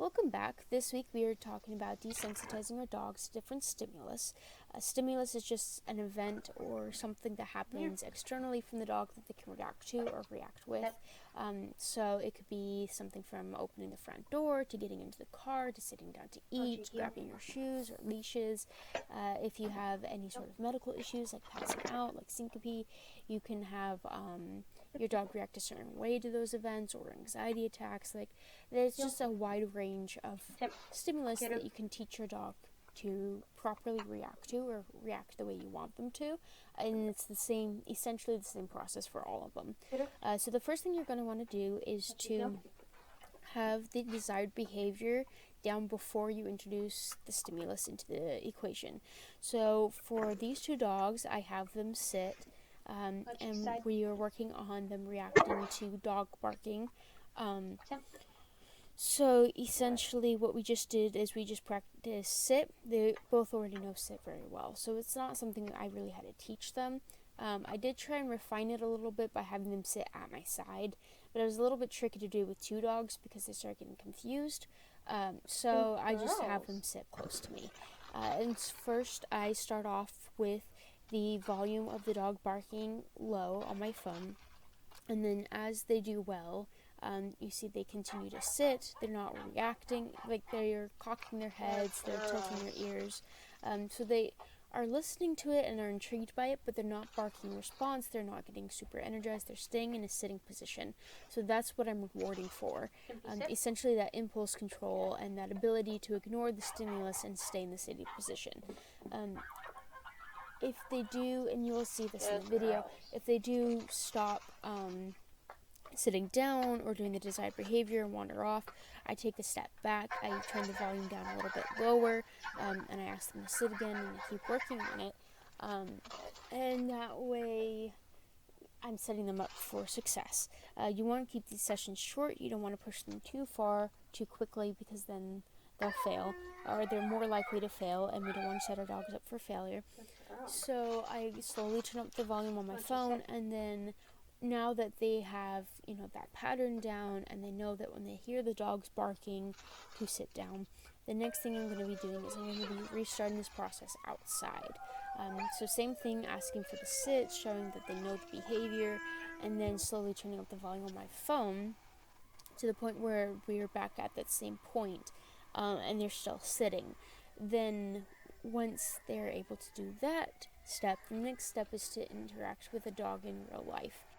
Welcome back. This week we are talking about desensitizing our dogs to different stimulus. A stimulus is just an event or something that happens externally from the dog that they can react to or react with. So it could be something from opening the front door to getting into the car to sitting down to eat, to grabbing your shoes or leashes. If you have any sort of medical issues like passing out, like syncope, you can have your dog react a certain way to those events, or anxiety attacks. Like, there's just a wide range of stimulus that you can teach your dog to properly react to, or react the way you want them to, and it's essentially the same process for all of them. So the first thing you're going to want to do is to have the desired behavior down before you introduce the stimulus into the equation. So for these two dogs, I have them sit, and we are working on them reacting to dog barking. So essentially what we just did is we just practiced sit. They both already know sit very well, so it's not something that I really had to teach them. I did try and refine it a little bit by having them sit at my side, but it was a little bit tricky to do with two dogs because they start getting confused. So I just have them sit close to me. And first I start off with the volume of the dog barking low on my phone, and then as they do well, you see they continue to sit. They're not reacting, like they're cocking their heads, they're tilting their ears. So they are listening to it and are intrigued by it, but they're not barking in response. They're not getting super energized. They're staying in a sitting position. So that's what I'm rewarding for. Essentially that impulse control and that ability to ignore the stimulus and stay in the sitting position. If they do, and you will see this in the video, if they do stop sitting down or doing the desired behavior and wander off, I take a step back, I turn the volume down a little bit lower, and I ask them to sit again, and I keep working on it. And that way I'm setting them up for success. You want to keep these sessions short. You don't want to push them too far, too quickly, because then they'll fail, or they're more likely to fail, and we don't want to set our dogs up for failure. So I slowly turn up the volume on my phone, and then now that they have, that pattern down, and they know that when they hear the dogs barking to sit down, the next thing I'm going to be doing is I'm going to be restarting this process outside. So same thing, asking for the sit, showing that they know the behavior, and then slowly turning up the volume on my phone to the point where we're back at that same point, and they're still sitting. Then once they're able to do that step, the next step is to interact with a dog in real life.